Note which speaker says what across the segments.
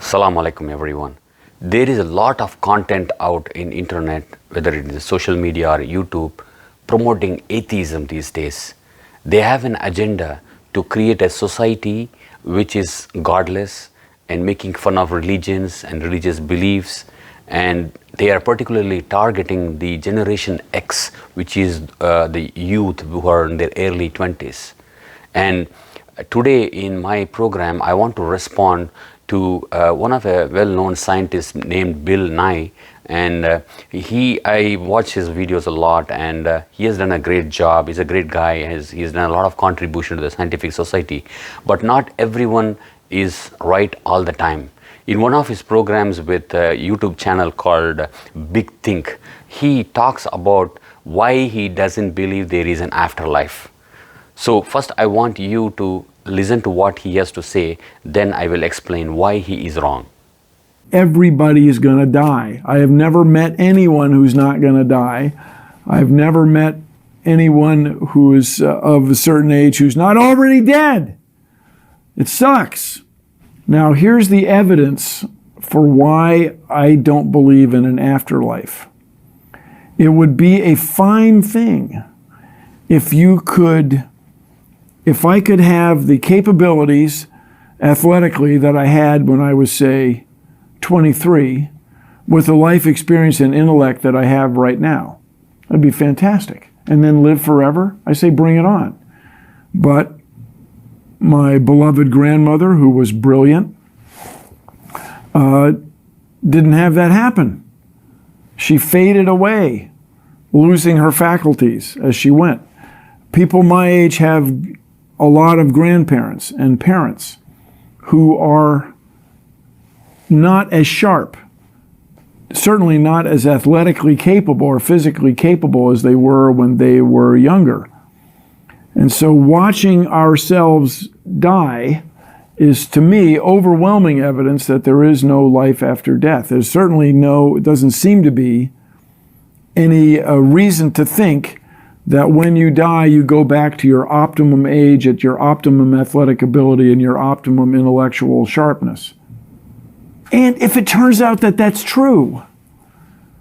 Speaker 1: Assalamu alaikum everyone. There is a lot of content out in internet, whether it is social media or YouTube, promoting atheism these days. They have an agenda to create a society which is godless and making fun of religions and religious beliefs, and they are particularly targeting the generation X, which is the youth who are in their early 20s. And today in my program, I want to respond to one of a well-known scientist named Bill Nye, and I watch his videos a lot, and he has done a great job. He's a great guy. He's done a lot of contribution to the scientific society, but not everyone is right all the time. In one of his programs with a YouTube channel called Big Think, he talks about why he doesn't believe there is an afterlife. So first I want you to listen to what he has to say, then I will explain why he is wrong.
Speaker 2: Everybody is going to die. I have never met anyone who's not going to die. I've never met anyone who is of a certain age who's not already dead. It sucks. Now here's the evidence for why I don't believe in an afterlife. It would be a fine thing if I could have the capabilities athletically that I had when I was, say, 23, with the life experience and intellect that I have right now. That'd be fantastic. And then live forever? I say bring it on. But my beloved grandmother, who was brilliant, didn't have that happen. She faded away, losing her faculties as she went. People my age have a lot of grandparents and parents who are not as sharp, certainly not as athletically capable or physically capable as they were when they were younger. And so watching ourselves die is, to me, overwhelming evidence that there is no life after death. There's certainly it doesn't seem to be any reason to think that when you die, you go back to your optimum age at your optimum athletic ability and your optimum intellectual sharpness. And if it turns out that that's true,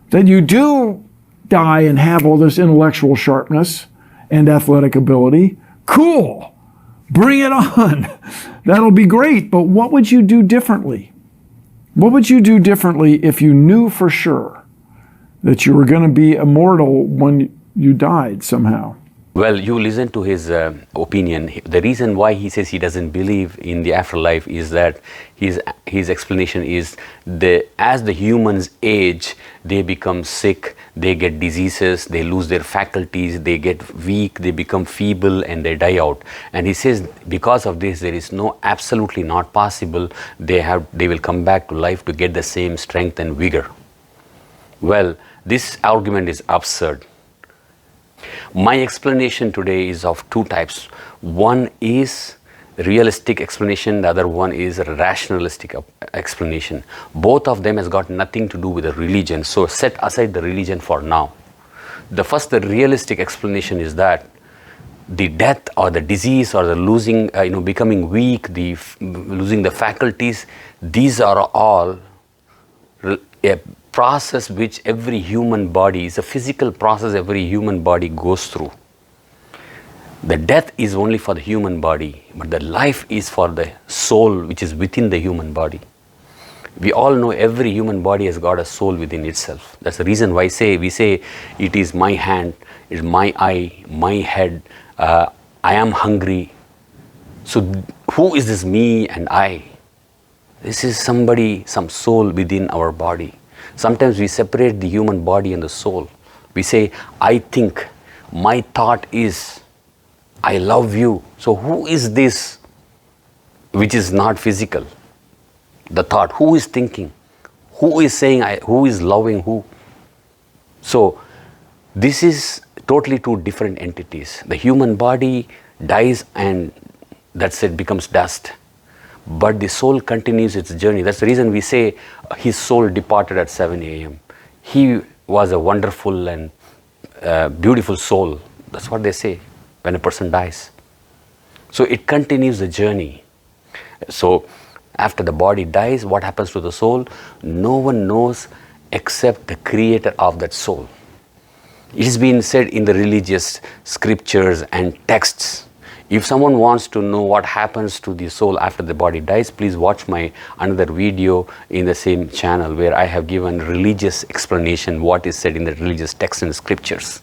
Speaker 2: that you do die and have all this intellectual sharpness and athletic ability, cool, bring it on. That'll be great, but what would you do differently? What would you do differently if you knew for sure that you were going to be immortal when you died somehow?
Speaker 1: Well, you listen to his opinion. The reason why he says he doesn't believe in the afterlife is that his explanation is as the humans age, they become sick, they get diseases, they lose their faculties, they get weak, they become feeble, and they die out. And he says because of this, there is absolutely not possible they will come back to life to get the same strength and vigor. Well, this argument is absurd. My explanation today is of two types. One is realistic explanation, the other one is a rationalistic explanation. Both of them has got nothing to do with the religion, so set aside the religion for now. The realistic explanation is that the death or the disease or the losing, becoming weak, losing the faculties, these are all a process which every human body, is a physical process every human body goes through. The death is only for the human body, but the life is for the soul which is within the human body. We all know every human body has got a soul within itself. That's the reason why we say it is my hand, it is my eye, my head, I am hungry. So who is this me and I? This is some soul within our body. Sometimes we separate the human body and the soul. We say, I think, my thought is, I love you. So who is this which is not physical? The thought, who is thinking? Who is saying, who is loving who? So this is totally two different entities. The human body dies and that's it, becomes dust. But the soul continues its journey. That's the reason we say his soul departed at 7 a.m. He was a wonderful and beautiful soul. That's what they say when a person dies. So it continues the journey. So after the body dies, what happens to the soul? No one knows except the creator of that soul. It has been said in the religious scriptures and texts. If someone wants to know what happens to the soul after the body dies, please watch my another video in the same channel where I have given religious explanation what is said in the religious texts and scriptures.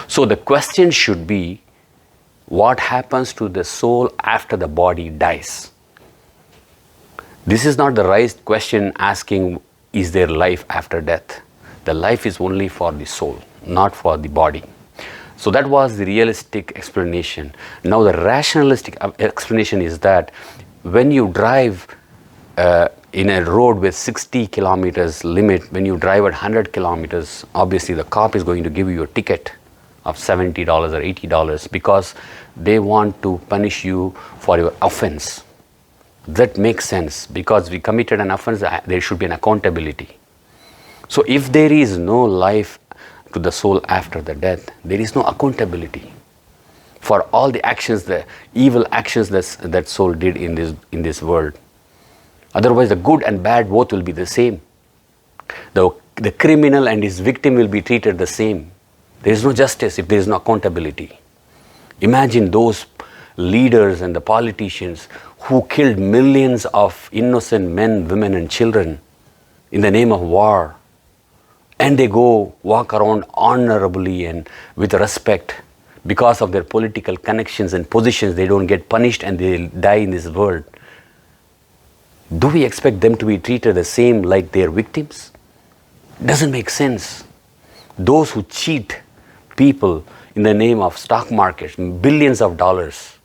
Speaker 1: So the question should be, what happens to the soul after the body dies? This is not the right question asking, is there life after death? The life is only for the soul, not for the body. So that was the realistic explanation. Now the rationalistic explanation is that when you drive in a road with 60 kilometers limit, when you drive at 100 kilometers, obviously the cop is going to give you a ticket of $70 or $80 because they want to punish you for your offense. That makes sense, because we committed an offense, there should be an accountability. So if there is no life to the soul after the death, there is no accountability for all the actions, the evil actions that soul did in this world. Otherwise, the good and bad both will be the same. The criminal and his victim will be treated the same. There is no justice if there is no accountability. Imagine those leaders and the politicians who killed millions of innocent men, women and children in the name of war, and they go walk around honorably and with respect. Because of their political connections and positions, they don't get punished and they die in this world. Do we expect them to be treated the same like their victims? Doesn't make sense. Those who cheat people in the name of stock markets, billions of dollars,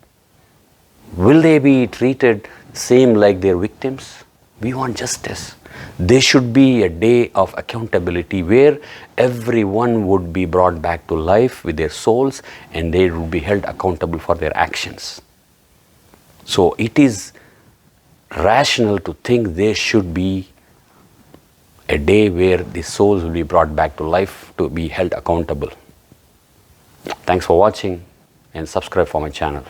Speaker 1: will they be treated same like their victims? We want justice. There should be a day of accountability where everyone would be brought back to life with their souls and they would be held accountable for their actions. So it is rational to think there should be a day where the souls will be brought back to life to be held accountable. Thanks for watching and subscribe for my channel.